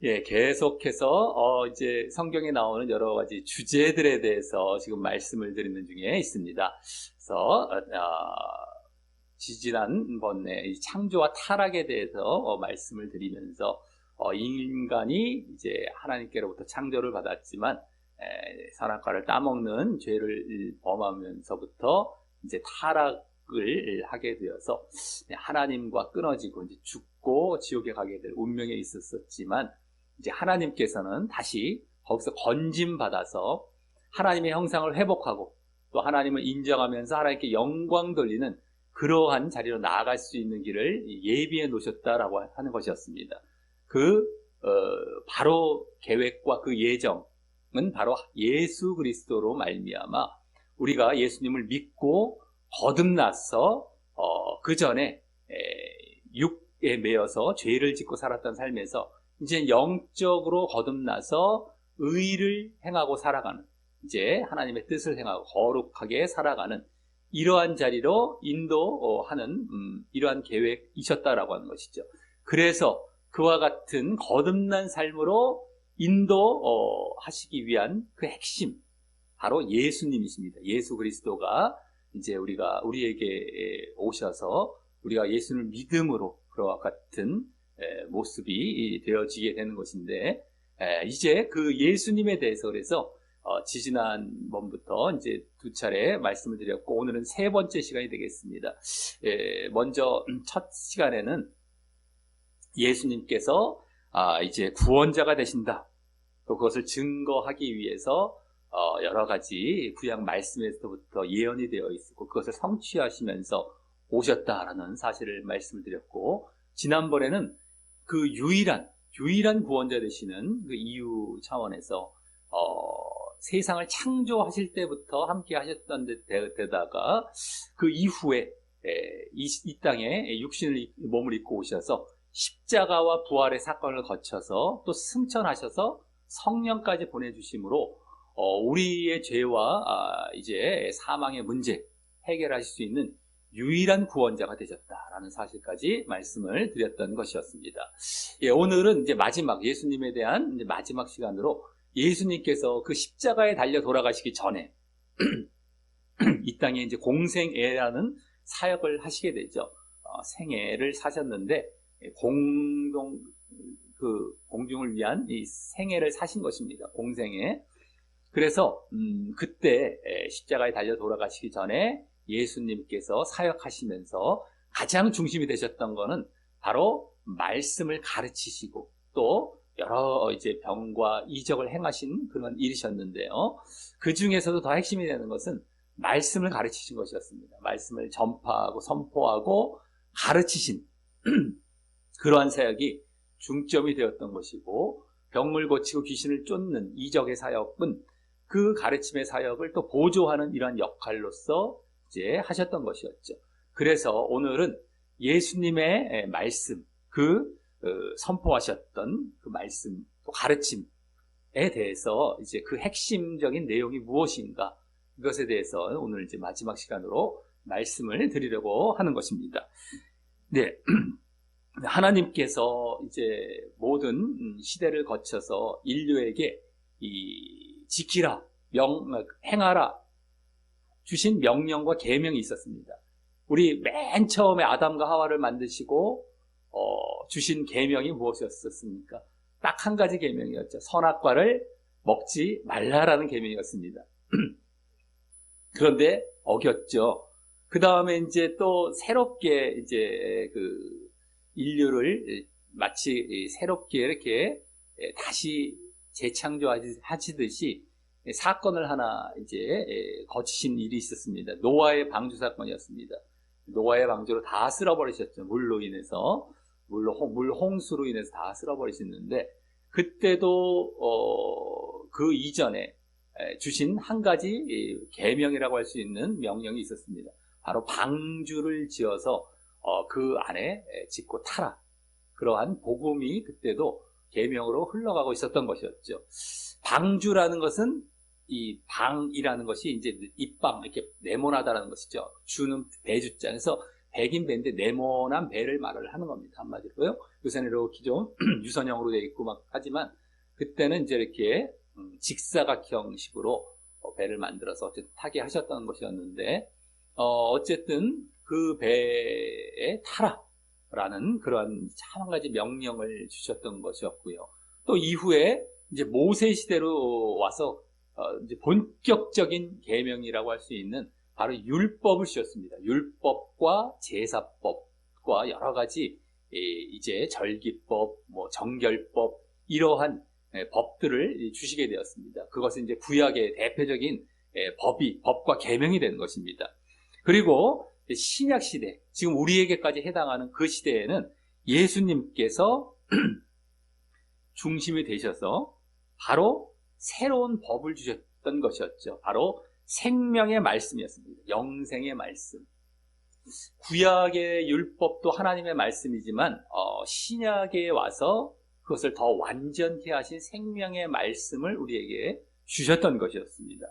예, 계속해서 이제 성경에 나오는 여러 가지 주제들에 대해서 지금 말씀을 드리는 중에 있습니다. 그래서 지지난번에 이 창조와 타락에 대해서 말씀을 드리면서 인간이 이제 하나님께로부터 창조를 받았지만 선악과를 따먹는 죄를 범하면서부터 이제 타락을 하게 되어서 하나님과 끊어지고 이제 죽고 지옥에 가게 될 운명에 있었지만, 이제 하나님께서는 다시 거기서 건짐받아서 하나님의 형상을 회복하고 또 하나님을 인정하면서 하나님께 영광 돌리는 그러한 자리로 나아갈 수 있는 길을 예비해 놓으셨다라고 하는 것이었습니다. 바로 계획과 그 예정은 바로 예수 그리스도로 말미암아 우리가 예수님을 믿고 거듭나서 그 전에 육에 매여서 죄를 짓고 살았던 삶에서 이제 영적으로 거듭나서 의를 행하고 살아가는, 이제 하나님의 뜻을 행하고 거룩하게 살아가는 이러한 자리로 인도하는 이러한 계획이셨다라고 하는 것이죠. 그래서 그와 같은 거듭난 삶으로 인도하시기 위한 그 핵심, 바로 예수님이십니다. 예수 그리스도가 이제 우리에게 오셔서 우리가 예수를 믿음으로 그와 같은 모습이 되어지게 되는 것인데, 이제 그 예수님에 대해서 그래서 지지난번부터 이제 두 차례 말씀을 드렸고, 오늘은 세 번째 시간이 되겠습니다. 먼저 첫 시간에는 예수님께서 이제 구원자가 되신다, 또 그것을 증거하기 위해서 여러 가지 구약 말씀에서부터 예언이 되어 있고 그것을 성취하시면서 오셨다라는 사실을 말씀을 드렸고, 지난번에는 그 유일한 구원자 되시는 그 이유 차원에서 세상을 창조하실 때부터 함께 하셨던 데다가 그 이후에 이 땅에 몸을 입고 오셔서 십자가와 부활의 사건을 거쳐서 또 승천하셔서 성령까지 보내주심으로 우리의 죄와 이제 사망의 문제 해결하실 수 있는 유일한 구원자가 되셨다라는 사실까지 말씀을 드렸던 것이었습니다. 오늘은 이제 마지막, 예수님에 대한 이제 마지막 시간으로 예수님께서 그 십자가에 달려 돌아가시기 전에 이 땅에 이제 공생애라는 사역을 하시게 되죠. 생애를 사셨는데 공중을 위한 이 생애를 사신 것입니다. 공생애. 그래서 그때 십자가에 달려 돌아가시기 전에 예수님께서 사역하시면서 가장 중심이 되셨던 거는 바로 말씀을 가르치시고 또 여러 이제 병과 이적을 행하신 그런 일이셨는데요. 그 중에서도 더 핵심이 되는 것은 말씀을 가르치신 것이었습니다. 말씀을 전파하고 선포하고 가르치신 그러한 사역이 중점이 되었던 것이고, 병을 고치고 귀신을 쫓는 이적의 사역은 그 가르침의 사역을 또 보조하는 이러한 역할로서 이제 하셨던 것이었죠. 그래서 오늘은 예수님의 말씀, 선포하셨던 그 말씀, 또 가르침에 대해서 이제 그 핵심적인 내용이 무엇인가, 이것에 대해서 오늘 이제 마지막 시간으로 말씀을 드리려고 하는 것입니다. 네. 하나님께서 이제 모든 시대를 거쳐서 인류에게 지키라, 행하라 주신 명령과 계명이 있었습니다. 우리 맨 처음에 아담과 하와를 만드시고 주신 계명이 무엇이었습니까? 딱 한 가지 계명이었죠. 선악과를 먹지 말라라는 계명이었습니다. 그런데 어겼죠. 그 다음에 이제 또 새롭게 이제 인류를 마치 새롭게 이렇게 다시 재창조하시듯이 사건을 하나 이제 거치신 일이 있었습니다. 노아의 방주 사건이었습니다. 노아의 방주로 다 쓸어버리셨죠. 물로 인해서, 물 홍수로 인해서 다 쓸어버리셨는데, 그때도 그 이전에 주신 한 가지 계명이라고 할 수 있는 명령이 있었습니다. 바로 방주를 지어서 그 안에 짓고 타라. 그러한 복음이 그때도 계명으로 흘러가고 있었던 것이었죠. 방주라는 것은 이 방이라는 것이 이제 입방, 이렇게 네모나다라는 것이죠. 주는 배주자. 그래서 백인 배인데 네모난 배를 말을 하는 겁니다. 한마디로요. 요새는 이렇게 좀 유선형으로 되어 있고 막 하지만 그때는 이제 이렇게 직사각형식으로 배를 만들어서 어쨌든 타게 하셨던 것이었는데 어쨌든 그 배에 타라라는 그러한 한 가지 명령을 주셨던 것이었고요. 또 이후에 이제 모세 시대로 와서 이제 본격적인 계명이라고 할 수 있는 바로 율법을 주셨습니다. 율법과 제사법과 여러 가지 이제 절기법, 뭐 정결법 이러한 법들을 주시게 되었습니다. 그것은 이제 구약의 대표적인 법과 계명이 되는 것입니다. 그리고 신약 시대, 지금 우리에게까지 해당하는 그 시대에는 예수님께서 중심이 되셔서 바로 새로운 법을 주셨던 것이었죠. 바로 생명의 말씀이었습니다. 영생의 말씀. 구약의 율법도 하나님의 말씀이지만 신약에 와서 그것을 더 완전케 하신 생명의 말씀을 우리에게 주셨던 것이었습니다.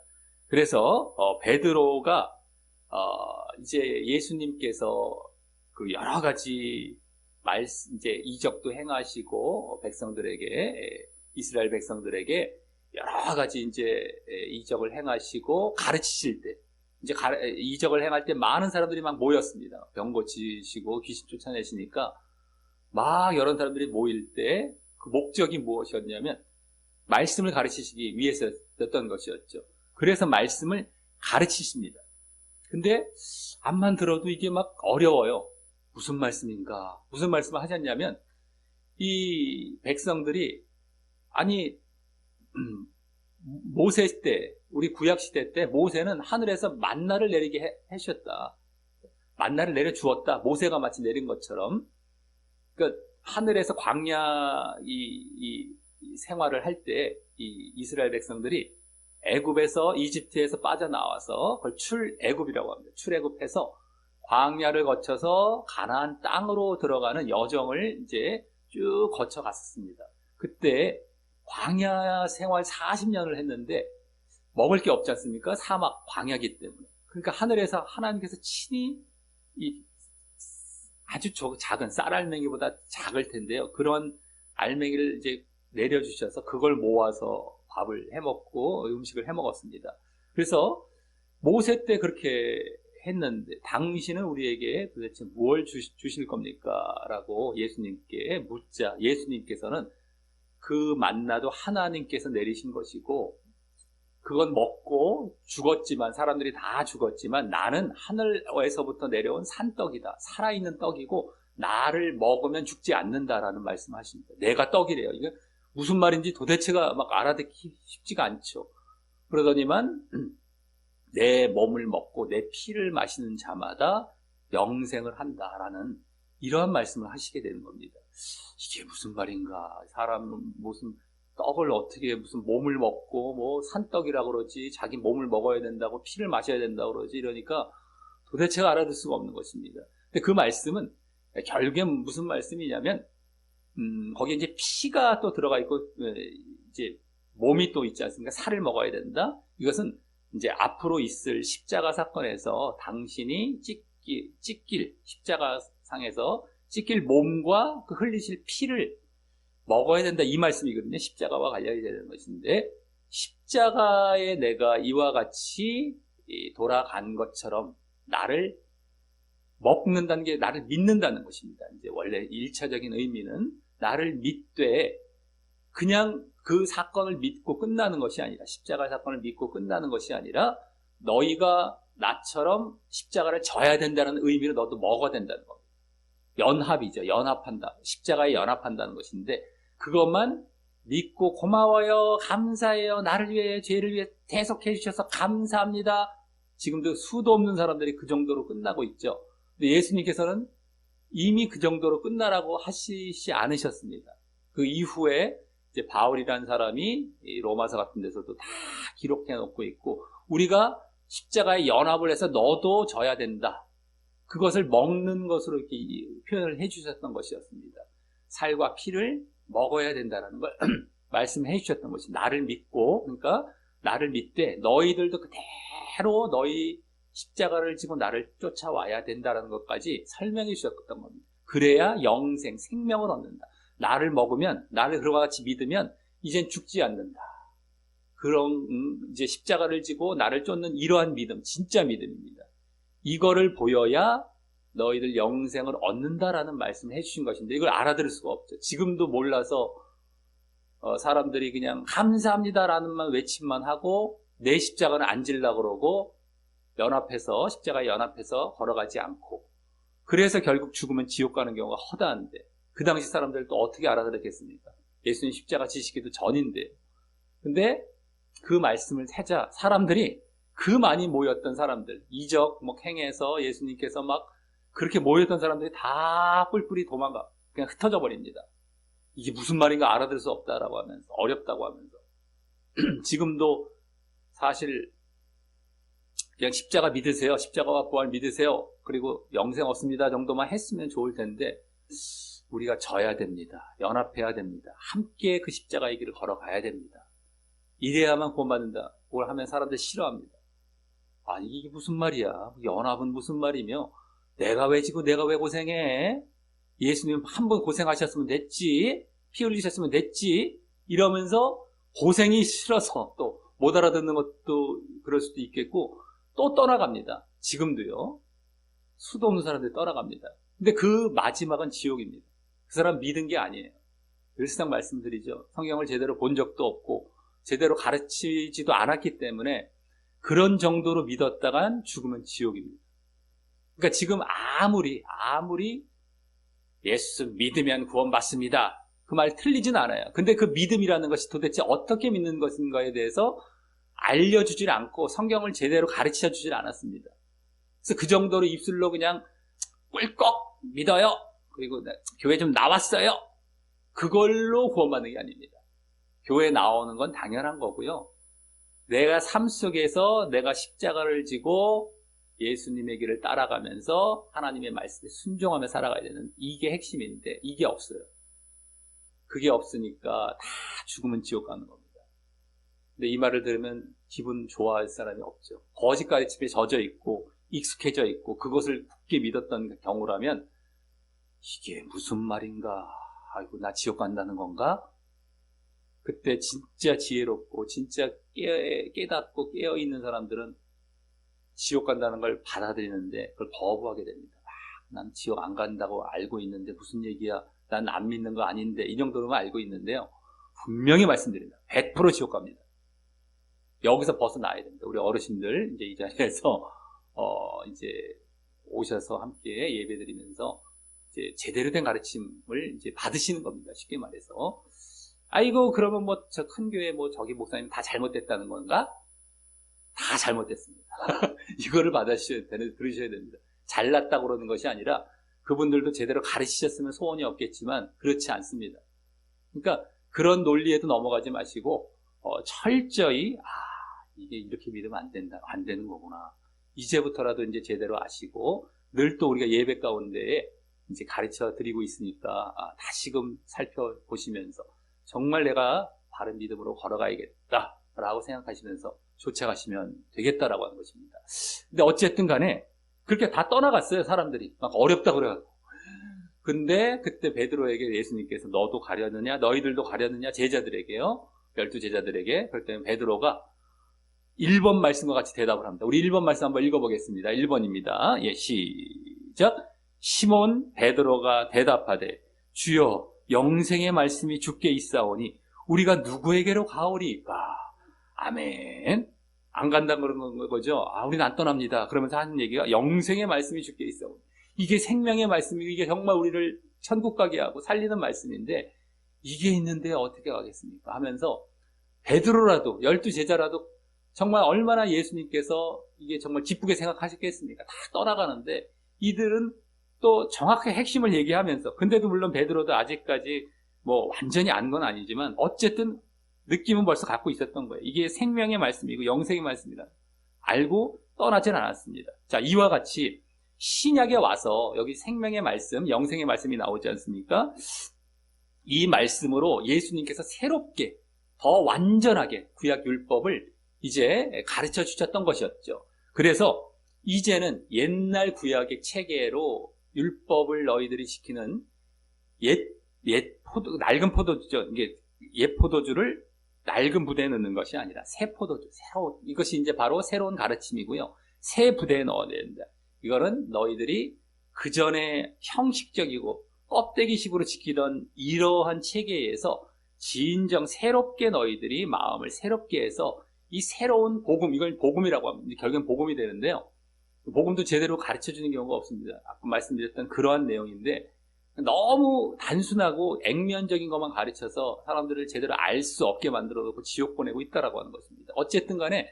그래서 베드로가 이제 예수님께서 그 여러 가지 말씀, 이제 이적도 행하시고 백성들에게, 이스라엘 백성들에게 여러 가지 이제 이적을 행하시고 가르치실 때, 이제 이적을 행할 때 많은 사람들이 막 모였습니다. 병 고치시고 귀신 쫓아내시니까 막 여러 사람들이 모일 때 그 목적이 무엇이었냐면 말씀을 가르치시기 위해서였던 것이었죠. 그래서 말씀을 가르치십니다. 근데 암만 들어도 이게 막 어려워요. 무슨 말씀인가? 무슨 말씀을 하셨냐면 이 백성들이 아니 모세 시대, 우리 구약 시대 때 모세는 하늘에서 만나를 내리게 해주셨다. 만나를 내려주었다. 모세가 마치 내린 것처럼. 그러니까 하늘에서 광야 이 생활을 할 때 이 이스라엘 백성들이 애굽에서 이집트에서 빠져나와서 그걸 출애굽이라고 합니다. 출애굽해서 광야를 거쳐서 가나안 땅으로 들어가는 여정을 이제 쭉 거쳐 갔었습니다. 그때 광야 생활 40년을 했는데 먹을 게 없지 않습니까? 사막 광야기 때문에. 그러니까 하늘에서 하나님께서 친히 이 아주 작은 쌀알맹이보다 작을 텐데요. 그런 알맹이를 이제 내려주셔서 그걸 모아서 밥을 해먹고 음식을 해먹었습니다. 그래서 모세 때 그렇게 했는데 당신은 우리에게 도대체 무엇을 주실 겁니까? 라고 예수님께 묻자 예수님께서는 그 만나도 하나님께서 내리신 것이고 그건 먹고 죽었지만 사람들이 다 죽었지만 나는 하늘에서부터 내려온 산떡이다. 살아있는 떡이고 나를 먹으면 죽지 않는다라는 말씀하십니다. 내가 떡이래요. 이게 무슨 말인지 도대체가 막 알아듣기 쉽지가 않죠. 그러더니만 내 몸을 먹고 내 피를 마시는 자마다 영생을 한다라는 이러한 말씀을 하시게 되는 겁니다. 이게 무슨 말인가? 사람은 무슨 떡을 어떻게 무슨 몸을 먹고 뭐 산떡이라고 그러지 자기 몸을 먹어야 된다고 피를 마셔야 된다고 그러지 이러니까 도대체가 알아들 수가 없는 것입니다. 근데 그 말씀은 결국엔 무슨 말씀이냐면 거기에 이제 피가 또 들어가 있고 이제 몸이 또 있지 않습니까? 살을 먹어야 된다. 이것은 이제 앞으로 있을 십자가 사건에서 당신이 찢길 십자가 상에서 찢길 몸과 그 흘리실 피를 먹어야 된다 이 말씀이거든요. 십자가와 관련이 되는 것인데 십자가에 내가 이와 같이 돌아간 것처럼 나를 먹는다는 게 나를 믿는다는 것입니다. 이제 원래 1차적인 의미는 나를 믿되 그냥 그 사건을 믿고 끝나는 것이 아니라 십자가 사건을 믿고 끝나는 것이 아니라 너희가 나처럼 십자가를 져야 된다는 의미로 너도 먹어야 된다는 겁니다. 연합이죠. 연합한다. 십자가에 연합한다는 것인데 그것만 믿고 고마워요. 감사해요. 나를 위해 죄를 위해 대속해 주셔서 감사합니다. 지금도 수도 없는 사람들이 그 정도로 끝나고 있죠. 근데 예수님께서는 이미 그 정도로 끝나라고 하시지 않으셨습니다. 그 이후에 이제 바울이라는 사람이 로마서 같은 데서도 다 기록해 놓고 있고 우리가 십자가에 연합을 해서 너도 져야 된다. 그것을 먹는 것으로 이렇게 표현을 해주셨던 것이었습니다. 살과 피를 먹어야 된다는 걸 말씀해 주셨던 것이 나를 믿고 그러니까 나를 믿되 너희들도 그대로 너희 십자가를 지고 나를 쫓아와야 된다는 것까지 설명해 주셨던 겁니다. 그래야 영생, 생명을 얻는다. 나를 먹으면, 나를 그와 같이 믿으면 이젠 죽지 않는다. 그런 이제 십자가를 지고 나를 쫓는 이러한 믿음, 진짜 믿음입니다. 이거를 보여야 너희들 영생을 얻는다라는 말씀을 해주신 것인데 이걸 알아들을 수가 없죠. 지금도 몰라서 사람들이 그냥 감사합니다라는 말 외침만 하고 내 십자가는 안 지려고 그러고 연합해서 십자가에 연합해서 걸어가지 않고 그래서 결국 죽으면 지옥 가는 경우가 허다한데 그 당시 사람들 또 어떻게 알아들었겠습니까? 예수님 십자가 지시기도 전인데 근데 그 말씀을 찾아 사람들이 그 많이 모였던 사람들 이적 행해서 예수님께서 막 그렇게 모였던 사람들이 다 뿔뿔이 도망가 그냥 흩어져 버립니다. 이게 무슨 말인가 알아들을 수 없다라고 하면서 어렵다고 하면서 지금도 사실 그냥 십자가 믿으세요. 십자가와 부활 믿으세요. 그리고 영생 얻습니다 정도만 했으면 좋을 텐데 우리가 져야 됩니다. 연합해야 됩니다. 함께 그 십자가의 길을 걸어가야 됩니다. 이래야만 구원받는다. 그걸 하면 사람들 싫어합니다. 아니 이게 무슨 말이야. 연합은 무슨 말이며 내가 왜 지고 내가 왜 고생해. 예수님 한 번 고생하셨으면 됐지. 피 흘리셨으면 됐지. 이러면서 고생이 싫어서 또 못 알아듣는 것도 그럴 수도 있겠고 또 떠나갑니다. 지금도요. 수도 없는 사람들이 떠나갑니다. 근데 그 마지막은 지옥입니다. 그 사람 믿은 게 아니에요. 늘상 말씀드리죠. 성경을 제대로 본 적도 없고 제대로 가르치지도 않았기 때문에 그런 정도로 믿었다간 죽으면 지옥입니다. 그러니까 지금 아무리 예수 믿으면 구원받습니다. 그 말 틀리진 않아요. 근데 그 믿음이라는 것이 도대체 어떻게 믿는 것인가에 대해서 알려주질 않고 성경을 제대로 가르쳐주질 않았습니다. 그래서 그 정도로 입술로 그냥 꿀꺽 믿어요. 그리고 교회 좀 나왔어요. 그걸로 구원받는 게 아닙니다. 교회 나오는 건 당연한 거고요. 내가 삶 속에서 내가 십자가를 지고 예수님의 길을 따라가면서 하나님의 말씀에 순종하며 살아가야 되는 이게 핵심인데 이게 없어요. 그게 없으니까 다 죽으면 지옥 가는 겁니다. 근데 이 말을 들으면 기분 좋아할 사람이 없죠. 거짓 가르침에 젖어 있고 익숙해져 있고 그것을 굳게 믿었던 경우라면 이게 무슨 말인가? 아이고 나 지옥 간다는 건가? 그때 진짜 지혜롭고 진짜 깨닫고 깨어있는 사람들은 지옥 간다는 걸 받아들이는데 그걸 거부하게 됩니다. 난 지옥 안 간다고 알고 있는데 무슨 얘기야? 난 안 믿는 거 아닌데 이 정도로만 알고 있는데요. 분명히 말씀드립니다. 100% 지옥 갑니다. 여기서 벗어나야 됩니다. 우리 어르신들 이제 이 자리에서 이제 오셔서 함께 예배드리면서 이제 제대로 된 가르침을 이제 받으시는 겁니다. 쉽게 말해서. 아이고 그러면 뭐 저 큰 교회 뭐 저기 목사님 다 잘못됐다는 건가? 다 잘못됐습니다. 이거를 들으셔야 됩니다. 잘났다고 그러는 것이 아니라 그분들도 제대로 가르치셨으면 소원이 없겠지만 그렇지 않습니다. 그러니까 그런 논리에도 넘어가지 마시고 철저히 이게 이렇게 믿으면 안 되는 거구나. 이제부터라도 이제 제대로 아시고 늘 또 우리가 예배 가운데에 이제 가르쳐 드리고 있으니까 다시금 살펴보시면서 정말 내가 바른 믿음으로 걸어가야겠다라고 생각하시면서 쫓아가시면 되겠다라고 하는 것입니다. 근데 어쨌든 간에 그렇게 다 떠나갔어요. 사람들이 막 어렵다 그래가지고. 근데 그때 베드로에게 예수님께서 너도 가려느냐 너희들도 가려느냐 제자들에게요. 12제자들에게. 그럴 때는 베드로가 1번 말씀과 같이 대답을 합니다. 우리 1번 말씀 한번 읽어보겠습니다. 1번입니다. 예, 시작. 시몬 베드로가 대답하되 주여 영생의 말씀이 주께 있사오니 우리가 누구에게로 가오리까? 아멘. 안 간다는 그런 거죠. 우리는 안 떠납니다. 그러면서 하는 얘기가 영생의 말씀이 주께 있사오니 이게 생명의 말씀이고 이게 정말 우리를 천국 가게 하고 살리는 말씀인데 이게 있는데 어떻게 가겠습니까? 하면서 베드로라도 12제자라도 정말 얼마나 예수님께서 이게 정말 기쁘게 생각하셨겠습니까? 다 떠나가는데 이들은 또 정확하게 핵심을 얘기하면서 근데도 물론 베드로도 아직까지 뭐 완전히 안 건 아니지만 어쨌든 느낌은 벌써 갖고 있었던 거예요. 이게 생명의 말씀이고 영생의 말씀이다. 알고 떠나진 않았습니다. 자, 이와 같이 신약에 와서 여기 생명의 말씀, 영생의 말씀이 나오지 않습니까? 이 말씀으로 예수님께서 새롭게 더 완전하게 구약 율법을 이제 가르쳐 주셨던 것이었죠. 그래서 이제는 옛날 구약의 체계로 율법을 너희들이 지키는 낡은 포도주죠. 이게 옛 포도주를 낡은 부대에 넣는 것이 아니라 새 포도주, 이것이 이제 바로 새로운 가르침이고요. 새 부대에 넣어야 된다. 이거는 너희들이 그 전에 형식적이고 껍데기식으로 지키던 이러한 체계에서 진정 새롭게 너희들이 마음을 새롭게 해서 이 새로운 복음, 이걸 복음이라고 합니다. 결국엔 복음이 되는데요. 복음도 제대로 가르쳐주는 경우가 없습니다. 아까 말씀드렸던 그러한 내용인데 너무 단순하고 액면적인 것만 가르쳐서 사람들을 제대로 알 수 없게 만들어 놓고 지옥 보내고 있다라고 하는 것입니다. 어쨌든 간에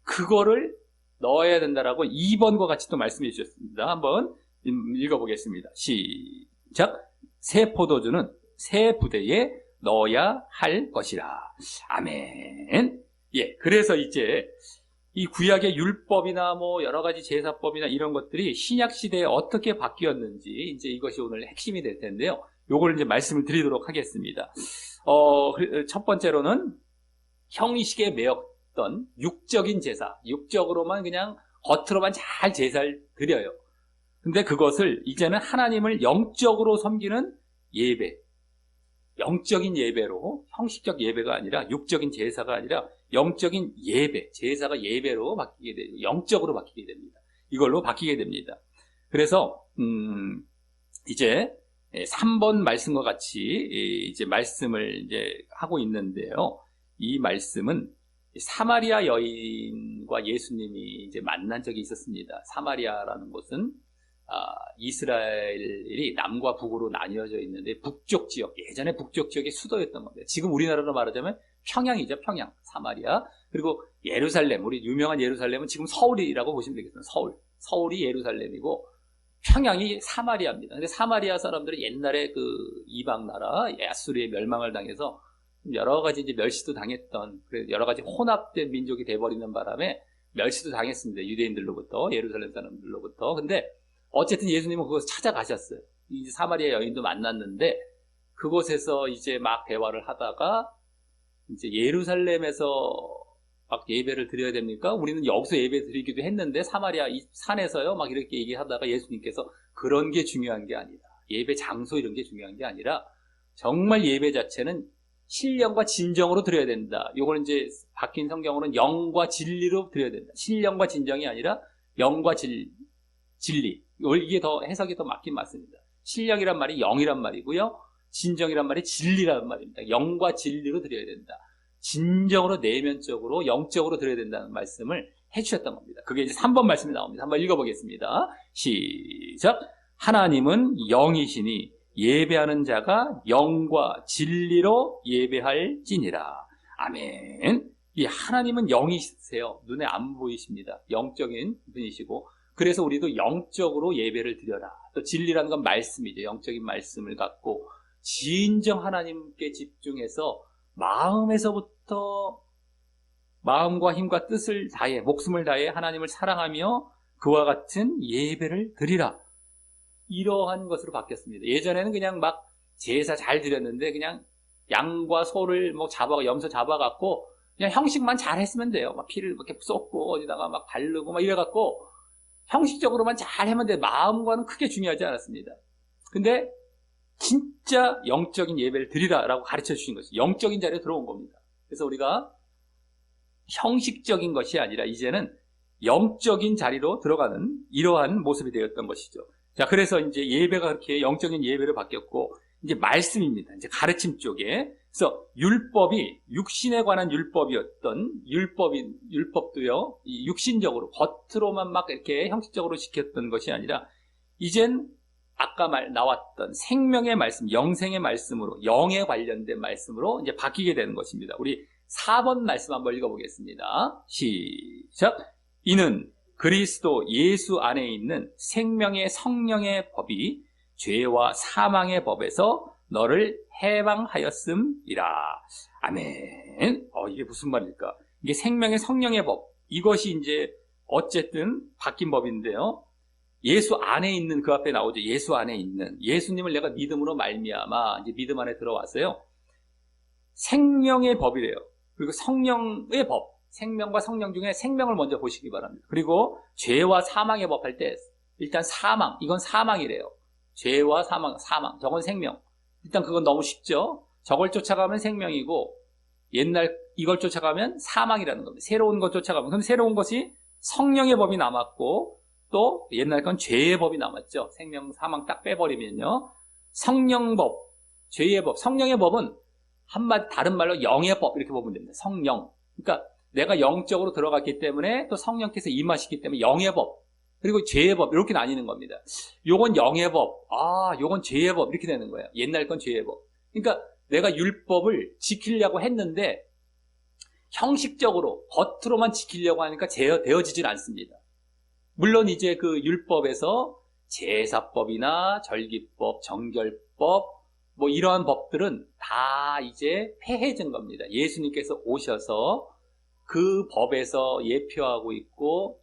그거를 넣어야 된다라고 2번과 같이 또 말씀해 주셨습니다. 한번 읽어보겠습니다. 시작. 새 포도주는 새 부대에 넣어야 할 것이라. 아멘. 예, 그래서 이제 이 구약의 율법이나 뭐 여러 가지 제사법이나 이런 것들이 신약 시대에 어떻게 바뀌었는지 이제 이것이 오늘 핵심이 될 텐데요. 요걸 이제 말씀을 드리도록 하겠습니다. 첫 번째로는 형식에 매였던 육적인 제사, 육적으로만 그냥 겉으로만 잘 제사를 드려요. 근데 그것을 이제는 하나님을 영적으로 섬기는 예배, 영적인 예배로, 형식적 예배가 아니라 육적인 제사가 아니라 영적인 예배, 제사가 예배로 바뀌게 되고 영적으로 바뀌게 됩니다. 이걸로 바뀌게 됩니다. 그래서 이제 3번 말씀과 같이 이제 말씀을 이제 하고 있는데요. 이 말씀은 사마리아 여인과 예수님이 이제 만난 적이 있었습니다. 사마리아라는 곳은 이스라엘이 남과 북으로 나뉘어져 있는데 북쪽 지역, 예전에 북쪽 지역의 수도였던 겁니다. 지금 우리나라로 말하자면 평양이죠. 평양, 사마리아. 그리고 예루살렘, 우리 유명한 예루살렘은 지금 서울이라고 보시면 되겠습니다. 서울이 예루살렘이고 평양이 사마리아입니다. 근데 사마리아 사람들은 옛날에 그 이방 나라 아수르의 멸망을 당해서 여러 가지 이제 멸시도 당했던, 여러 가지 혼합된 민족이 돼버리는 바람에 멸시도 당했습니다. 유대인들로부터, 예루살렘 사람들로부터. 근데 어쨌든 예수님은 그곳을 찾아가셨어요. 이제 사마리아 여인도 만났는데 그곳에서 이제 막 대화를 하다가 이제 예루살렘에서 막 예배를 드려야 됩니까? 우리는 여기서 예배 드리기도 했는데 사마리아 이 산에서요 막 이렇게 얘기하다가 예수님께서 그런 게 중요한 게 아니다. 예배 장소 이런 게 중요한 게 아니라 정말 예배 자체는 신령과 진정으로 드려야 된다. 요걸 이제 바뀐 성경으로는 영과 진리로 드려야 된다. 신령과 진정이 아니라 영과 진리. 이게 더 해석이 더 맞긴 맞습니다. 신령이란 말이 영이란 말이고요. 진정이란 말이 진리란 말입니다. 영과 진리로 드려야 된다. 진정으로 내면적으로 영적으로 드려야 된다는 말씀을 해주셨던 겁니다. 그게 이제 3번 말씀이 나옵니다. 한번 읽어보겠습니다. 시작. 하나님은 영이시니 예배하는 자가 영과 진리로 예배할지니라. 아멘. 이 하나님은 영이세요. 눈에 안 보이십니다. 영적인 분이시고 그래서 우리도 영적으로 예배를 드려라. 또 진리라는 건 말씀이죠. 영적인 말씀을 갖고 진정 하나님께 집중해서 마음에서부터 마음과 힘과 뜻을 다해 목숨을 다해 하나님을 사랑하며 그와 같은 예배를 드리라. 이러한 것으로 바뀌었습니다. 예전에는 그냥 막 제사 잘 드렸는데 그냥 양과 소를 뭐 염소 잡아갖고 그냥 형식만 잘 했으면 돼요. 막 피를 이렇게 쏟고 어디다가 막 바르고 막 이래갖고 형식적으로만 잘 하면 돼. 마음과는 크게 중요하지 않았습니다. 근데 진짜 영적인 예배를 드리라라고 가르쳐 주신 것이 영적인 자리에 들어온 겁니다. 그래서 우리가 형식적인 것이 아니라 이제는 영적인 자리로 들어가는 이러한 모습이 되었던 것이죠. 자, 그래서 이제 예배가 그렇게 영적인 예배로 바뀌었고 이제 말씀입니다. 이제 가르침 쪽에. 그래서 율법이 육신에 관한 율법이었던 율법도요. 이 육신적으로 겉으로만 막 이렇게 형식적으로 지켰던 것이 아니라 이젠 아까 나왔던 생명의 말씀, 영생의 말씀으로 영에 관련된 말씀으로 이제 바뀌게 되는 것입니다. 우리 4번 말씀 한번 읽어보겠습니다. 시작. 이는 그리스도 예수 안에 있는 생명의 성령의 법이 죄와 사망의 법에서 너를 해방하였음이라. 아멘. 이게 무슨 말일까? 이게 생명의 성령의 법. 이것이 이제 어쨌든 바뀐 법인데요. 예수 안에 있는 그 앞에 나오죠. 예수 안에 있는 예수님을 내가 믿음으로 말미암아 이제 믿음 안에 들어왔어요. 생명의 법이래요. 그리고 성령의 법. 생명과 성령 중에 생명을 먼저 보시기 바랍니다. 그리고 죄와 사망의 법 할 때 일단 사망, 이건 사망이래요. 죄와 사망. 저건 생명. 일단 그건 너무 쉽죠. 저걸 쫓아가면 생명이고 옛날 이걸 쫓아가면 사망이라는 겁니다. 새로운 것 쫓아가면. 그럼 새로운 것이 성령의 법이 남았고 또 옛날 건 죄의 법이 남았죠. 생명, 사망 딱 빼버리면요. 성령법, 죄의 법, 성령의 법은 한마디 다른 말로 영의 법 이렇게 보면 됩니다. 성령. 그러니까 내가 영적으로 들어갔기 때문에 또 성령께서 임하시기 때문에 영의 법 그리고 죄의 법 이렇게 나뉘는 겁니다. 요건 영의 법, 요건 죄의 법 이렇게 되는 거예요. 옛날 건 죄의 법. 그러니까 내가 율법을 지키려고 했는데 형식적으로 겉으로만 지키려고 하니까 되어지진 않습니다. 물론 이제 그 율법에서 제사법이나 절기법, 정결법 뭐 이러한 법들은 다 이제 폐해진 겁니다. 예수님께서 오셔서 그 법에서 예표하고 있고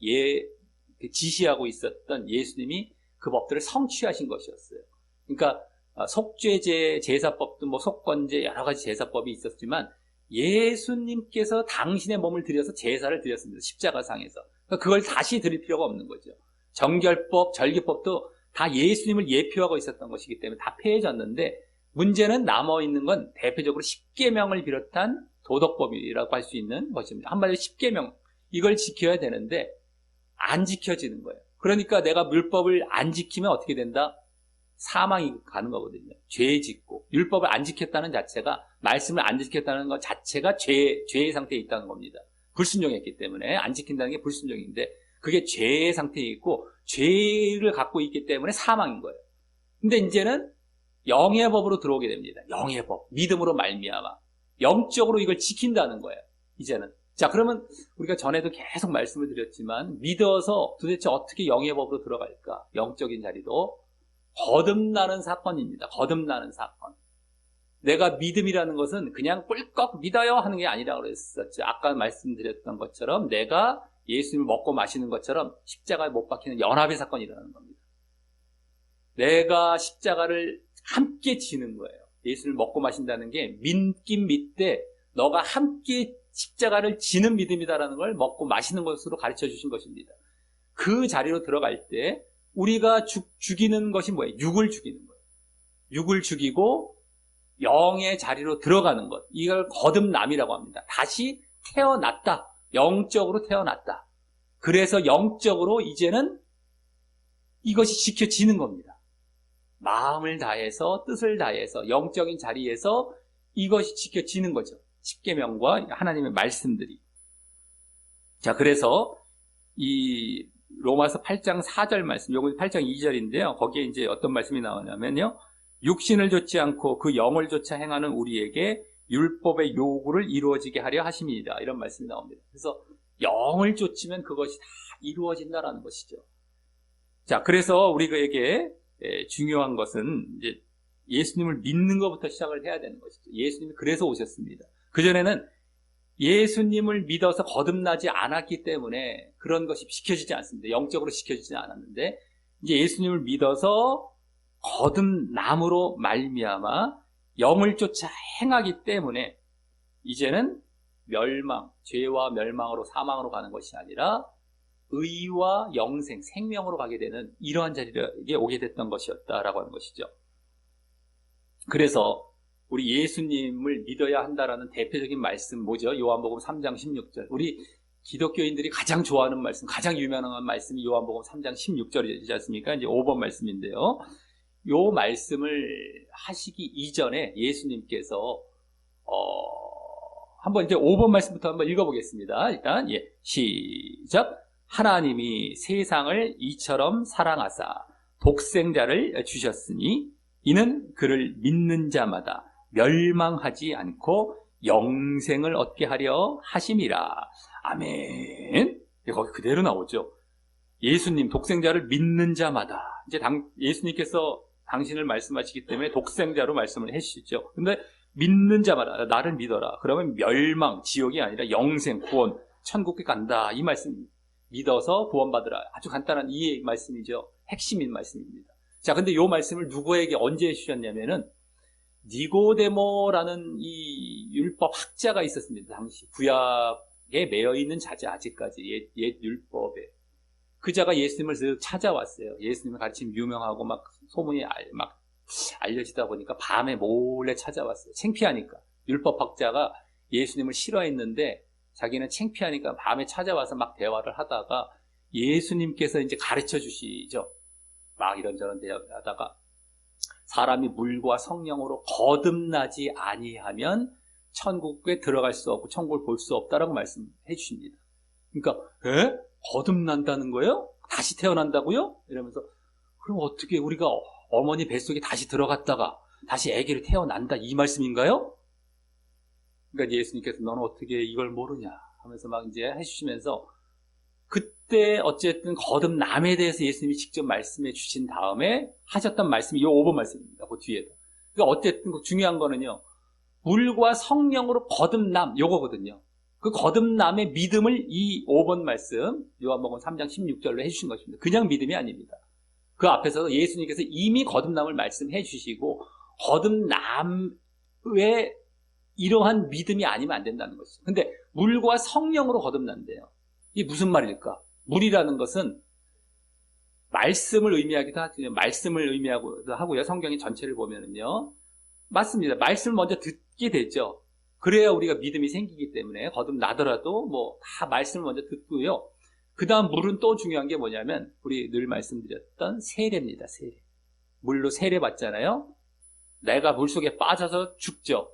지시하고 있었던 예수님이 그 법들을 성취하신 것이었어요. 그러니까 속죄제, 제사법도 뭐 속건제 여러 가지 제사법이 있었지만 예수님께서 당신의 몸을 들여서 제사를 드렸습니다. 십자가상에서. 그러니까 그걸 다시 드릴 필요가 없는 거죠. 정결법, 절기법도 다 예수님을 예표하고 있었던 것이기 때문에 다 폐해졌는데 문제는 남아있는 건 대표적으로 십계명을 비롯한 도덕법이라고 할 수 있는 것입니다. 한마디로 십계명 이걸 지켜야 되는데 안 지켜지는 거예요. 그러니까 내가 율법을 안 지키면 어떻게 된다? 사망이 가는 거거든요. 죄 짓고 율법을 안 지켰다는 자체가 말씀을 안 지켰다는 것 자체가 죄의 상태에 있다는 겁니다. 불순종했기 때문에 안 지킨다는 게 불순종인데 그게 죄의 상태에 있고 죄를 갖고 있기 때문에 사망인 거예요. 근데 이제는 영의 법으로 들어오게 됩니다. 영의 법, 믿음으로 말미암아 영적으로 이걸 지킨다는 거예요. 이제는. 자, 그러면 우리가 전에도 계속 말씀을 드렸지만 믿어서 도대체 어떻게 영의 법으로 들어갈까? 영적인 자리도 거듭나는 사건입니다. 거듭나는 사건. 내가 믿음이라는 것은 그냥 꿀꺽 믿어요 하는 게 아니라고 그랬었죠. 아까 말씀드렸던 것처럼 내가 예수님을 먹고 마시는 것처럼 십자가에 못 박히는 연합의 사건이 일어나는 겁니다. 내가 십자가를 함께 지는 거예요. 예수를 먹고 마신다는 게 믿긴 믿되 너가 함께 십자가를 지는 믿음이다라는 걸 먹고 마시는 것으로 가르쳐 주신 것입니다. 그 자리로 들어갈 때 우리가 죽이는 것이 뭐예요? 육을 죽이는 거예요. 육을 죽이고 영의 자리로 들어가는 것. 이걸 거듭남이라고 합니다. 다시 태어났다. 영적으로 태어났다. 그래서 영적으로 이제는 이것이 지켜지는 겁니다. 마음을 다해서 뜻을 다해서 영적인 자리에서 이것이 지켜지는 거죠. 십계명과 하나님의 말씀들이. 자, 그래서 이 로마서 8장 4절 말씀, 요건 8장 2절인데요. 거기에 이제 어떤 말씀이 나오냐면요. 육신을 좇지 않고 그 영을 좇아 행하는 우리에게 율법의 요구를 이루어지게 하려 하심이다. 이런 말씀이 나옵니다. 그래서 영을 좇으면 그것이 다 이루어진다라는 것이죠. 자, 그래서 우리에게 중요한 것은 이제 예수님을 믿는 것부터 시작을 해야 되는 것이죠. 예수님이 그래서 오셨습니다. 그전에는 예수님을 믿어서 거듭나지 않았기 때문에 그런 것이 지켜지지 않습니다. 영적으로 지켜지지 않았는데 이제 예수님을 믿어서 거듭남으로 말미암아 영을 쫓아 행하기 때문에 이제는 멸망, 죄와 멸망으로 사망으로 가는 것이 아니라 의와 영생, 생명으로 가게 되는 이러한 자리에 오게 됐던 것이었다라고 하는 것이죠. 그래서 우리 예수님을 믿어야 한다라는 대표적인 말씀 뭐죠? 요한복음 3장 16절. 우리 기독교인들이 가장 좋아하는 말씀, 가장 유명한 말씀이 요한복음 3장 16절이지 않습니까? 이제 5번 말씀인데요. 요 말씀을 하시기 이전에 예수님께서 한번 이제 5번 말씀부터 한번 읽어보겠습니다. 일단 시작. 하나님이 세상을 이처럼 사랑하사 독생자를 주셨으니 이는 그를 믿는 자마다 멸망하지 않고 영생을 얻게 하려 하심이라. 아멘. 거기 그대로 나오죠. 예수님 독생자를 믿는 자마다. 이제 예수님께서 당신을 말씀하시기 때문에 독생자로 말씀을 해주시죠. 근데 믿는 자마다 나를 믿어라. 그러면 멸망, 지옥이 아니라 영생, 구원, 천국에 간다. 이 말씀입니다. 믿어서 구원받으라. 아주 간단한 이 말씀이죠. 핵심인 말씀입니다. 자, 근데 이 말씀을 누구에게 언제 해주셨냐면은 니고데모라는 이 율법 학자가 있었습니다. 당시 구약에 매여 있는 자제 아직까지 옛 율법에. 그 자가 예수님을 늘 찾아왔어요. 예수님의 가르침이 유명하고 막 소문이 막 알려지다 보니까 밤에 몰래 찾아왔어요. 창피하니까. 율법학자가 예수님을 싫어했는데 자기는 창피하니까 밤에 찾아와서 막 대화를 하다가 예수님께서 이제 가르쳐 주시죠. 막 이런저런 대화하다가 사람이 물과 성령으로 거듭나지 아니하면 천국에 들어갈 수 없고 천국을 볼 수 없다라고 말씀해 주십니다. 그러니까 거듭난다는 거예요? 다시 태어난다고요? 이러면서 그럼 어떻게 우리가 어머니 뱃속에 다시 들어갔다가 다시 아기를 태어난다 이 말씀인가요? 그러니까 예수님께서 너는 어떻게 이걸 모르냐 하면서 막 이제 해주시면서 그때 어쨌든 거듭남에 대해서 예수님이 직접 말씀해 주신 다음에 하셨던 말씀이 이 5번 말씀입니다. 그 뒤에도. 그러니까 어쨌든 중요한 거는요. 물과 성령으로 거듭남 요거거든요. 그 거듭남의 믿음을 이 5번 말씀 요한복음 3장 16절로 해주신 것입니다. 그냥 믿음이 아닙니다. 그 앞에서 예수님께서 이미 거듭남을 말씀해 주시고 거듭남의 이러한 믿음이 아니면 안 된다는 것이죠. 근데 물과 성령으로 거듭난대요. 이게 무슨 말일까? 물이라는 것은 말씀을 의미하기도 하죠. 말씀을 의미하기도 하고요. 성경의 전체를 보면은요. 맞습니다. 말씀을 먼저 듣게 되죠. 그래야 우리가 믿음이 생기기 때문에 거듭나더라도 뭐 다 말씀을 먼저 듣고요. 그 다음 물은 또 중요한 게 뭐냐면 우리 늘 말씀드렸던 세례입니다. 세례. 물로 세례 받잖아요. 내가 물속에 빠져서 죽죠.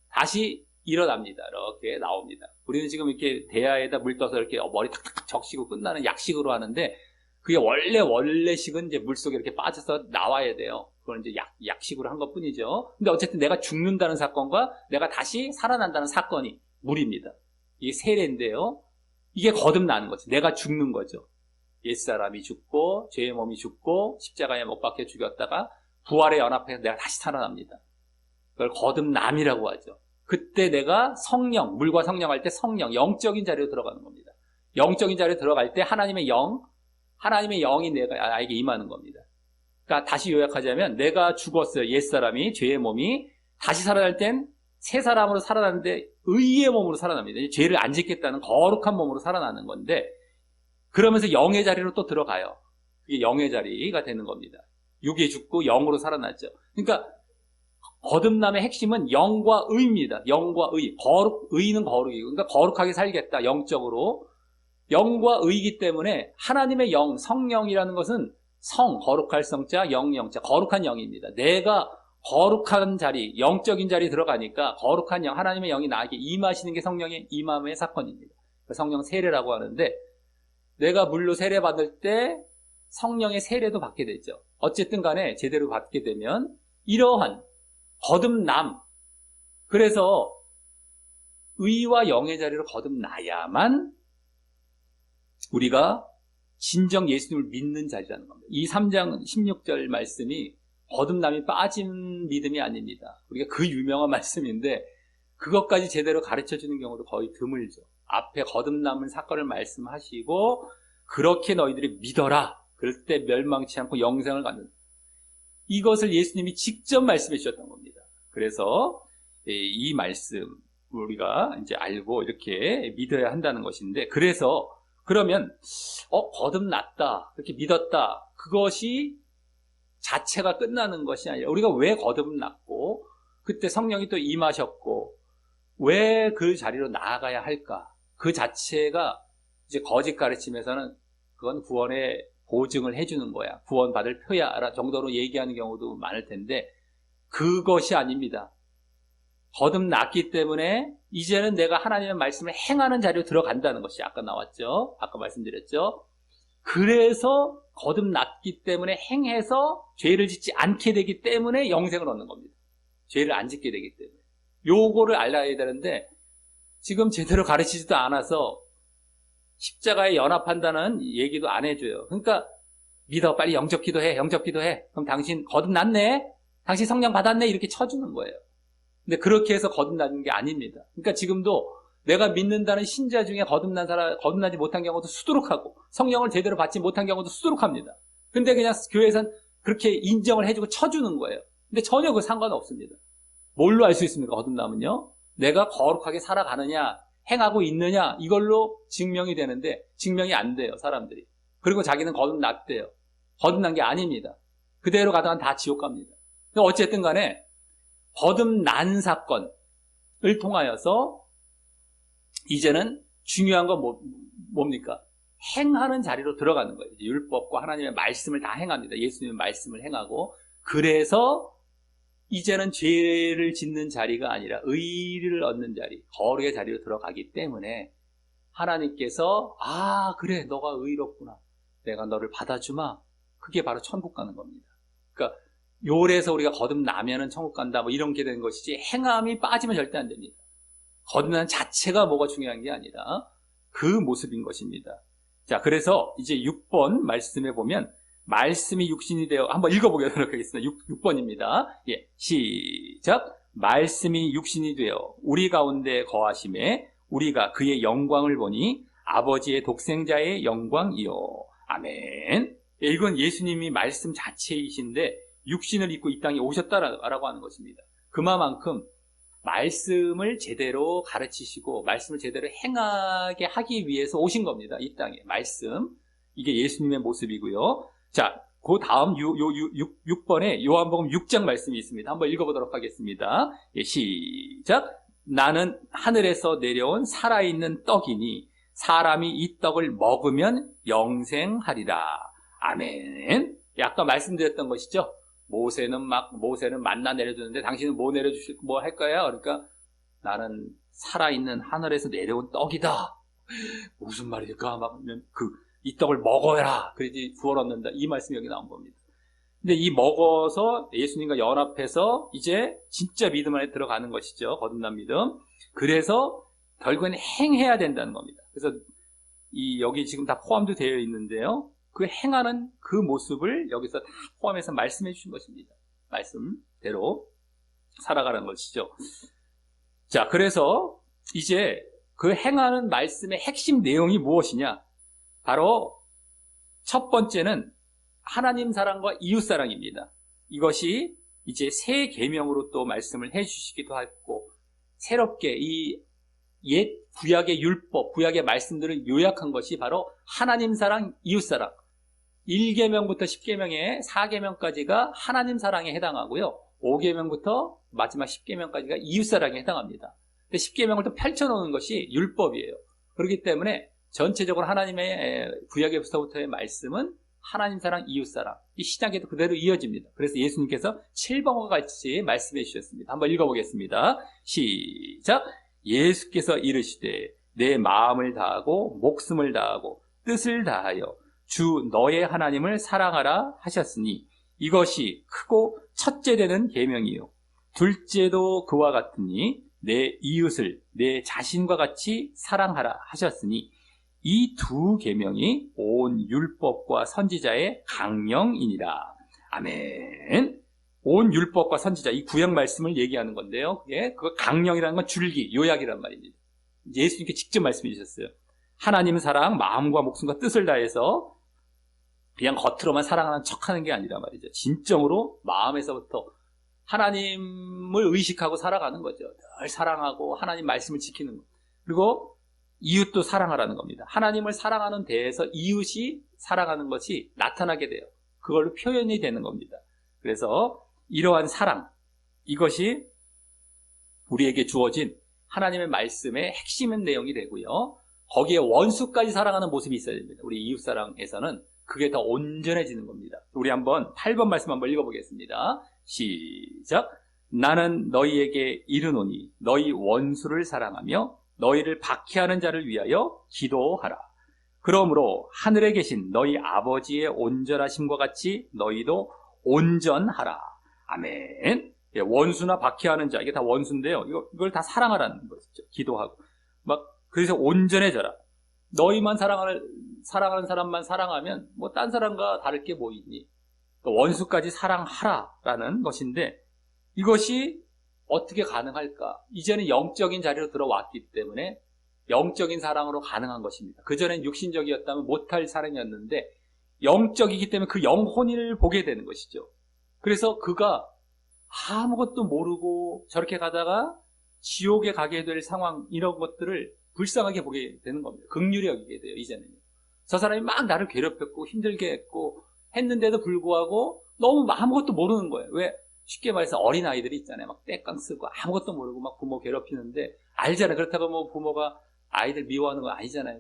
다시 일어납니다. 이렇게 나옵니다. 우리는 지금 이렇게 대야에다 물 떠서 이렇게 머리 탁탁 적시고 끝나는 약식으로 하는데 그게 원래식은 이제 물속에 이렇게 빠져서 나와야 돼요. 그건 이제 약식으로 한 것 뿐이죠. 근데 어쨌든 내가 죽는다는 사건과 내가 다시 살아난다는 사건이 물입니다. 이게 세례인데요. 이게 거듭나는 거죠. 내가 죽는 거죠. 옛사람이 죽고 죄의 몸이 죽고 십자가에 못 박혀 죽였다가 부활에 연합해서 내가 다시 살아납니다. 그걸 거듭남이라고 하죠. 그때 내가 성령, 물과 성령 할 때 성령, 영적인 자리로 들어가는 겁니다. 영적인 자리로 들어갈 때 하나님의 영이 나에게 임하는 겁니다. 그러니까 다시 요약하자면 내가 죽었어요. 옛사람이, 죄의 몸이. 다시 살아날 땐 새 사람으로 살아나는데 의의 몸으로 살아납니다. 죄를 안 짓겠다는 거룩한 몸으로 살아나는 건데 그러면서 영의 자리로 또 들어가요. 그게 영의 자리가 되는 겁니다. 육이 죽고 영으로 살아났죠. 그러니까 거듭남의 핵심은 영과 의입니다. 영과 의. 의는 거룩이고. 그러니까 거룩하게 살겠다. 영적으로. 영과 의이기 때문에 하나님의 영, 성령이라는 것은 거룩할 성자, 영자, 거룩한 영입니다. 내가 거룩한 자리, 영적인 자리에 들어가니까 거룩한 영, 하나님의 영이 나에게 임하시는 게 성령의 임함의 사건입니다. 성령 세례라고 하는데 내가 물로 세례 받을 때 성령의 세례도 받게 되죠. 어쨌든 간에 제대로 받게 되면 이러한 거듭남, 그래서 의와 영의 자리로 거듭나야만 우리가 진정 예수님을 믿는 자리라는 겁니다. 이 3장 16절 말씀이 거듭남이 빠진 믿음이 아닙니다. 우리가 그 유명한 말씀인데 그것까지 제대로 가르쳐주는 경우도 거의 드물죠. 앞에 거듭남을 사건을 말씀하시고 그렇게 너희들이 믿어라. 그럴 때 멸망치 않고 영생을 갖는다. 이것을 예수님이 직접 말씀해 주셨던 겁니다. 그래서 이 말씀 우리가 이제 알고 이렇게 믿어야 한다는 것인데 그래서 그러면 거듭났다. 그렇게 믿었다. 그것이 자체가 끝나는 것이 아니라 우리가 왜 거듭났고 그때 성령이 또 임하셨고 왜 그 자리로 나아가야 할까? 그 자체가 이제 거짓 가르침에서는 그건 구원의 보증을 해주는 거야. 구원받을 표야 정도로 얘기하는 경우도 많을 텐데 그것이 아닙니다. 거듭났기 때문에 이제는 내가 하나님의 말씀을 행하는 자리로 들어간다는 것이 아까 나왔죠. 아까 말씀드렸죠. 그래서 거듭났기 때문에 행해서 죄를 짓지 않게 되기 때문에 영생을 얻는 겁니다. 죄를 안 짓게 되기 때문에. 요거를 알아야 되는데 지금 제대로 가르치지도 않아서 십자가에 연합한다는 얘기도 안 해줘요. 그러니까 믿어, 빨리 영접 기도해. 그럼 당신 거듭났네? 당신 성령 받았네? 이렇게 쳐주는 거예요. 근데 그렇게 해서 거듭나는 게 아닙니다. 그러니까 지금도 내가 믿는다는 신자 중에 거듭나지 못한 경우도 수두룩하고 성령을 제대로 받지 못한 경우도 수두룩합니다. 근데 그냥 교회에서는 그렇게 인정을 해주고 쳐주는 거예요. 근데 전혀 그 상관없습니다. 뭘로 알 수 있습니까? 거듭남은요. 내가 거룩하게 살아가느냐 행하고 있느냐 이걸로 증명이 되는데 증명이 안 돼요. 사람들이. 그리고 자기는 거듭났대요. 거듭난 게 아닙니다. 그대로 가다가 다 지옥 갑니다. 어쨌든 간에 거듭난 사건을 통하여서 이제는 중요한 건 뭡니까? 행하는 자리로 들어가는 거예요. 율법과 하나님의 말씀을 다 행합니다. 예수님의 말씀을 행하고, 그래서 이제는 죄를 짓는 자리가 아니라 의를 얻는 자리, 거룩의 자리로 들어가기 때문에 하나님께서 그래 너가 의롭구나, 내가 너를 받아주마, 그게 바로 천국 가는 겁니다. 그러니까 요래서 우리가 거듭나면은 천국 간다 뭐 이런 게 되는 것이지, 행함이 빠지면 절대 안 됩니다. 거듭난 자체가 뭐가 중요한 게 아니라 그 모습인 것입니다. 자, 그래서 이제 6번 말씀에 보면 말씀이 육신이 되어, 한번 읽어보도록 하겠습니다. 6번입니다. 예, 시작. 말씀이 육신이 되어 우리 가운데 거하심에 우리가 그의 영광을 보니 아버지의 독생자의 영광이요. 아멘. 예, 이건 예수님이 말씀 자체이신데 육신을 입고 이 땅에 오셨다라고 하는 것입니다. 그만큼 말씀을 제대로 가르치시고 말씀을 제대로 행하게 하기 위해서 오신 겁니다. 이 땅에 말씀, 이게 예수님의 모습이고요. 자, 그 다음 6번에 요한복음 6장 말씀이 있습니다. 한번 읽어보도록 하겠습니다. 예, 시작. 나는 하늘에서 내려온 살아있는 떡이니 사람이 이 떡을 먹으면 영생하리라. 아멘. 아까 말씀드렸던 것이죠. 모세는 만나 내려주는데 당신은 뭐 내려주실, 뭐 할 거야? 그러니까 나는 살아있는 하늘에서 내려온 떡이다. 무슨 말일까? 이 떡을 먹어라. 그래야지 구원 얻는다. 이 말씀이 여기 나온 겁니다. 근데 이 먹어서 예수님과 연합해서 이제 진짜 믿음 안에 들어가는 것이죠. 거듭난 믿음. 그래서 결국엔 행해야 된다는 겁니다. 그래서 여기 지금 다 포함도 되어 있는데요. 그 행하는 그 모습을 여기서 다 포함해서 말씀해 주신 것입니다. 말씀대로 살아가는 것이죠. 자, 그래서 이제 그 행하는 말씀의 핵심 내용이 무엇이냐? 바로 첫 번째는 하나님 사랑과 이웃 사랑입니다. 이것이 이제 새 계명으로 또 말씀을 해 주시기도 하고, 새롭게 이 옛 구약의 율법, 구약의 말씀들을 요약한 것이 바로 하나님 사랑, 이웃 사랑. 1계명부터 10계명의 4계명까지가 하나님 사랑에 해당하고요. 5계명부터 마지막 10계명까지가 이웃 사랑에 해당합니다. 근데 10계명을 또 펼쳐놓은 것이 율법이에요. 그렇기 때문에 전체적으로 하나님의 구약에서부터의 말씀은 하나님 사랑, 이웃 사랑, 이 시작에도 그대로 이어집니다. 그래서 예수님께서 7번과 같이 말씀해 주셨습니다. 한번 읽어보겠습니다. 시작. 예수께서 이르시되 내 마음을 다하고 목숨을 다하고 뜻을 다하여 주 너의 하나님을 사랑하라 하셨으니 이것이 크고 첫째 되는 계명이요 둘째도 그와 같으니 내 이웃을 내 자신과 같이 사랑하라 하셨으니 이 두 계명이 온 율법과 선지자의 강령이니라. 아멘. 온 율법과 선지자, 이 구약 말씀을 얘기하는 건데요. 그게 그 강령이라는 건 줄기, 요약이란 말입니다. 예수님께 직접 말씀해 주셨어요. 하나님 사랑, 마음과 목숨과 뜻을 다해서 그냥 겉으로만 사랑하는 척하는 게 아니라 말이죠. 진정으로 마음에서부터 하나님을 의식하고 살아가는 거죠. 늘 사랑하고 하나님 말씀을 지키는 것. 그리고 이웃도 사랑하라는 겁니다. 하나님을 사랑하는 데에서 이웃이 사랑하는 것이 나타나게 돼요. 그걸로 표현이 되는 겁니다. 그래서 이러한 사랑, 이것이 우리에게 주어진 하나님의 말씀의 핵심인 내용이 되고요. 거기에 원수까지 사랑하는 모습이 있어야 됩니다. 우리 이웃사랑에서는 그게 더 온전해지는 겁니다. 우리 한번 8번 말씀 한번 읽어보겠습니다. 시작. 나는 너희에게 이르노니 너희 원수를 사랑하며 너희를 박해하는 자를 위하여 기도하라. 그러므로 하늘에 계신 너희 아버지의 온전하심과 같이 너희도 온전하라. 아멘. 예, 원수나 박해하는 자, 이게 다 원수인데요. 이걸 다 사랑하라는 것이죠. 기도하고. 그래서 온전해져라. 너희만 사랑하는 사람만 사랑하면 딴 사람과 다를 게 뭐 있니? 원수까지 사랑하라라는 것인데, 이것이 어떻게 가능할까? 이제는 영적인 자리로 들어왔기 때문에 영적인 사랑으로 가능한 것입니다. 그전엔 육신적이었다면 못할 사랑이었는데 영적이기 때문에 그 영혼을 보게 되는 것이죠. 그래서 그가 아무것도 모르고 저렇게 가다가 지옥에 가게 될 상황, 이런 것들을 불쌍하게 보게 되는 겁니다. 긍휼히 여기게 돼요, 이제는요. 저 사람이 막 나를 괴롭혔고 힘들게 했고 했는데도 불구하고 너무 아무것도 모르는 거예요. 왜? 쉽게 말해서 어린아이들이 있잖아요. 막 떼깡 쓰고 아무것도 모르고 막 부모 괴롭히는데 알잖아요. 그렇다고 뭐 부모가 아이들 미워하는 건 아니잖아요.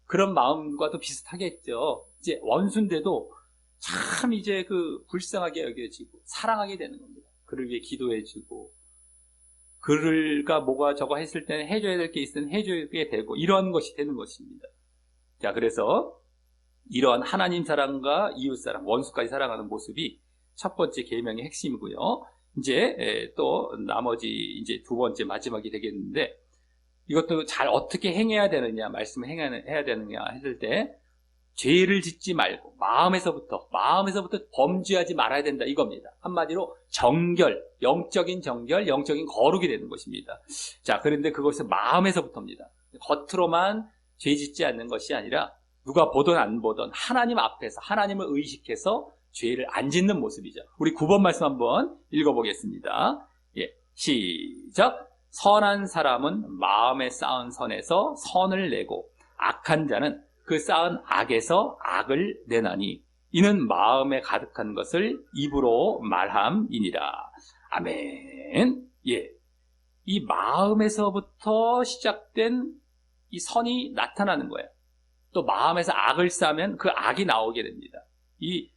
그런 마음과도 비슷하겠죠. 이제 원수인데도 참 이제 불쌍하게 여겨지고 사랑하게 되는 겁니다. 그를 위해 기도해주고 그가 뭐가 저거 했을 때는 해줘야 될 게 있으면 해주게 되고 이런 것이 되는 것입니다. 자, 그래서 이러한 하나님 사랑과 이웃 사랑, 원수까지 사랑하는 모습이 첫 번째 계명의 핵심이고요. 이제 또 나머지 이제 두 번째 마지막이 되겠는데 이것도 잘 어떻게 행해야 되느냐, 말씀을 해야 되느냐 했을 때 죄를 짓지 말고 마음에서부터 범죄하지 말아야 된다 이겁니다. 한마디로 정결, 영적인 정결, 영적인 거룩이 되는 것입니다. 자, 그런데 그것은 마음에서부터입니다. 겉으로만 죄 짓지 않는 것이 아니라 누가 보든 안 보든 하나님 앞에서 하나님을 의식해서 죄를 안 짓는 모습이죠. 우리 9번 말씀 한번 읽어보겠습니다. 예, 시작. 선한 사람은 마음에 쌓은 선에서 선을 내고 악한 자는 그 쌓은 악에서 악을 내나니 이는 마음에 가득한 것을 입으로 말함이니라. 아멘. 예, 이 마음에서부터 시작된 이 선이 나타나는 거예요. 또 마음에서 악을 쌓으면 그 악이 나오게 됩니다. 이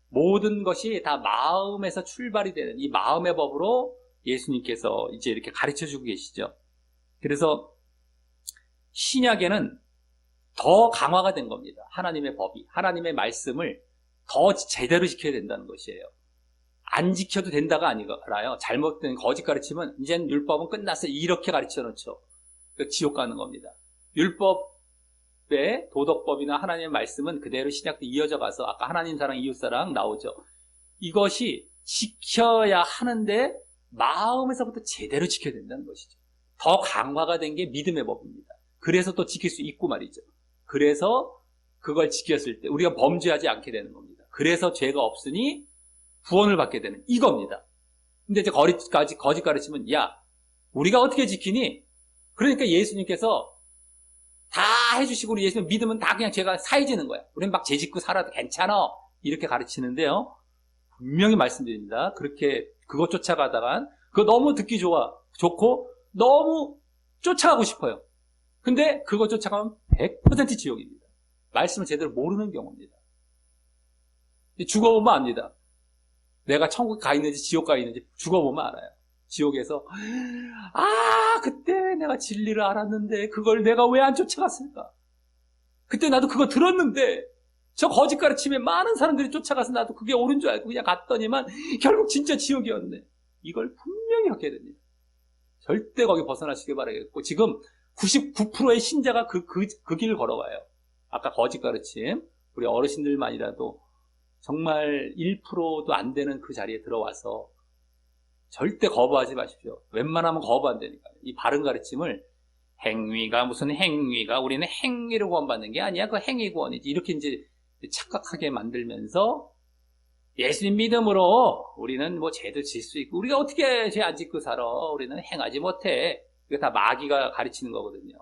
모든 것이 다 마음에서 출발이 되는 이 마음의 법으로 예수님께서 이제 이렇게 가르쳐주고 계시죠. 그래서 신약에는 더 강화가 된 겁니다. 하나님의 법이, 하나님의 말씀을 더 제대로 지켜야 된다는 것이에요. 안 지켜도 된다가 아니라요. 잘못된 거짓 가르치면 이제는 율법은 끝났어요. 이렇게 가르쳐 놓죠. 지옥 가는 겁니다. 율법의 도덕법이나 하나님의 말씀은 그대로 신약도 이어져 가서 아까 하나님 사랑, 이웃 사랑 나오죠. 이것이 지켜야 하는데 마음에서부터 제대로 지켜야 된다는 것이죠. 더 강화가 된 게 믿음의 법입니다. 그래서 또 지킬 수 있고 말이죠. 그래서 그걸 지켰을 때 우리가 범죄하지 않게 되는 겁니다. 그래서 죄가 없으니 구원을 받게 되는 이겁니다. 근데 이제 거짓 가르치면 야, 우리가 어떻게 지키니? 그러니까 예수님께서 다 해주시고 우리 예수님 믿으면 다 그냥 죄가 사해지는 거야. 우리는 막 죄 짓고 살아도 괜찮아. 이렇게 가르치는데요. 분명히 말씀드립니다. 그렇게 그거 쫓아가다간 그거 너무 듣기 좋고 너무 쫓아가고 싶어요. 근데 그거 쫓아가면 100% 지옥입니다. 말씀을 제대로 모르는 경우입니다. 죽어보면 압니다. 내가 천국 가 있는지 지옥 가 있는지 죽어보면 알아요. 지옥에서 그때 내가 진리를 알았는데 그걸 내가 왜 안 쫓아갔을까? 그때 나도 그거 들었는데 저 거짓 가르침에 많은 사람들이 쫓아가서 나도 그게 옳은 줄 알고 그냥 갔더니만 결국 진짜 지옥이었네. 이걸 분명히 갖게 됩니다. 절대 거기 벗어나시길 바라겠고 지금 99%의 신자가 그 길을 걸어가요. 아까 거짓 가르침 우리 어르신들만이라도 정말 1%도 안 되는 그 자리에 들어와서 절대 거부하지 마십시오. 웬만하면 거부 안 되니까. 이 바른 가르침을 무슨 행위가 우리는 행위를 구원받는 게 아니야. 그 행위 구원이지. 이렇게 이제 착각하게 만들면서 예수님 믿음으로 우리는 뭐 죄도 질 수 있고 우리가 어떻게 죄 안 짓고 살아? 우리는 행하지 못해. 이거 다 마귀가 가르치는 거거든요.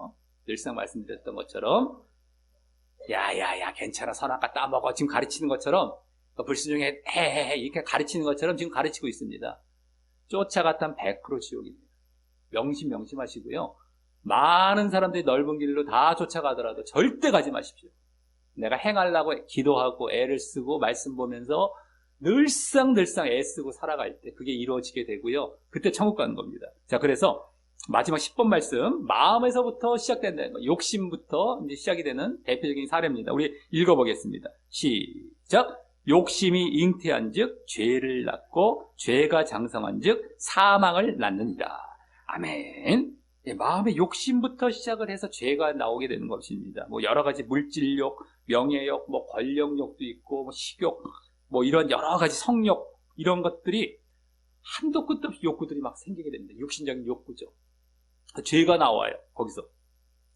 늘상 말씀드렸던 것처럼 야야야 괜찮아 선악과 따먹어 지금 가르치는 것처럼 불순종해 해 이렇게 가르치는 것처럼 지금 가르치고 있습니다. 쫓아갔다면 100% 지옥입니다. 명심하시고요. 많은 사람들이 넓은 길로 다 쫓아가더라도 절대 가지 마십시오. 내가 행하려고 기도하고 애를 쓰고 말씀 보면서 늘상 애쓰고 살아갈 때 그게 이루어지게 되고요. 그때 천국 가는 겁니다. 자, 그래서 마지막 10번 말씀 마음에서부터 시작된다는 거. 욕심부터 이제 시작이 되는 대표적인 사례입니다. 우리 읽어보겠습니다. 시작. 욕심이 잉태한 즉 죄를 낳고 죄가 장성한 즉 사망을 낳느니라. 아멘. 마음의 욕심부터 시작을 해서 죄가 나오게 되는 것입니다. 뭐 여러 가지 물질욕, 명예욕, 뭐 권력욕도 있고 뭐 식욕, 뭐 이런 여러 가지 성욕 이런 것들이 한도 끝도 없이 욕구들이 막 생기게 됩니다. 육신적인 욕구죠. 죄가 나와요. 거기서.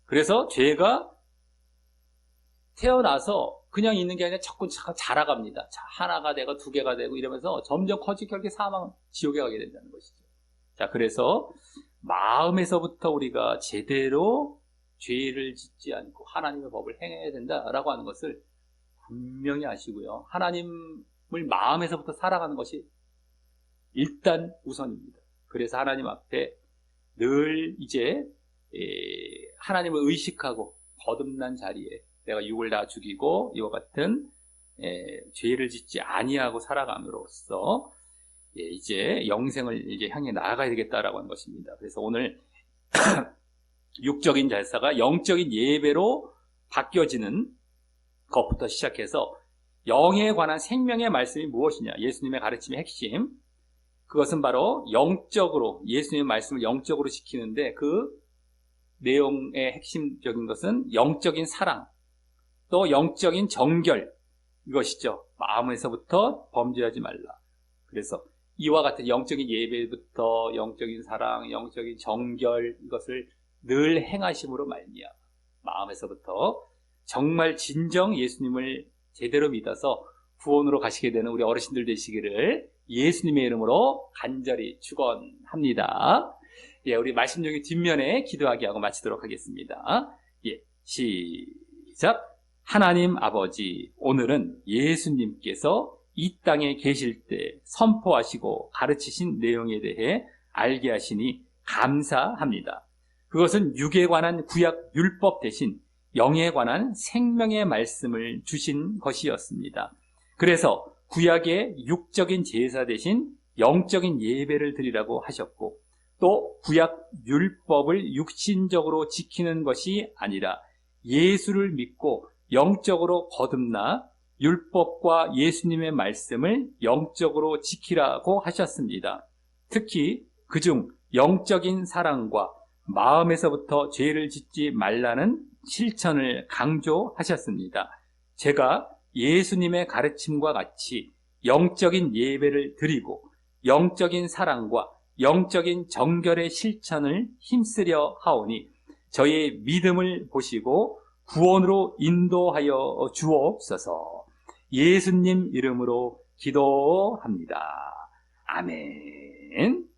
그래서 죄가 태어나서 그냥 있는 게 아니라 자꾸 자라갑니다. 자, 하나가 되고 두 개가 되고 이러면서 점점 커지고 결국에 사망, 지옥에 가게 된다는 것이죠. 자, 그래서 마음에서부터 우리가 제대로 죄를 짓지 않고 하나님의 법을 행해야 된다라고 하는 것을 분명히 아시고요. 하나님을 마음에서부터 살아가는 것이 일단 우선입니다. 그래서 하나님 앞에 늘 이제 하나님을 의식하고 거듭난 자리에 내가 육을 다 죽이고 이와 같은 죄를 짓지 아니하고 살아감으로써 이제 영생을 이제 향해 나아가야 되겠다라고 하는 것입니다. 그래서 오늘 육적인 제사가 영적인 예배로 바뀌어지는 것부터 시작해서 영에 관한 생명의 말씀이 무엇이냐, 예수님의 가르침의 핵심, 그것은 바로 영적으로 예수님의 말씀을 영적으로 지키는데 그 내용의 핵심적인 것은 영적인 사랑, 또 영적인 정결, 이것이죠. 마음에서부터 범죄하지 말라. 그래서 이와 같은 영적인 예배부터 영적인 사랑, 영적인 정결, 이것을 늘 행하심으로 말미암아 마음에서부터 정말 진정 예수님을 제대로 믿어서 구원으로 가시게 되는 우리 어르신들 되시기를 예수님의 이름으로 간절히 축원합니다. 우리 말씀 여기 뒷면에 기도하게 하고 마치도록 하겠습니다. 시작. 하나님 아버지, 오늘은 예수님께서 이 땅에 계실 때 선포하시고 가르치신 내용에 대해 알게 하시니 감사합니다. 그것은 육에 관한 구약 율법 대신 영에 관한 생명의 말씀을 주신 것이었습니다. 그래서 구약의 육적인 제사 대신 영적인 예배를 드리라고 하셨고, 또 구약 율법을 육신적으로 지키는 것이 아니라 예수를 믿고 영적으로 거듭나 율법과 예수님의 말씀을 영적으로 지키라고 하셨습니다. 특히 그중 영적인 사랑과 마음에서부터 죄를 짓지 말라는 실천을 강조하셨습니다. 제가 예수님의 가르침과 같이 영적인 예배를 드리고 영적인 사랑과 영적인 정결의 실천을 힘쓰려 하오니 저의 믿음을 보시고 구원으로 인도하여 주옵소서. 예수님 이름으로 기도합니다. 아멘.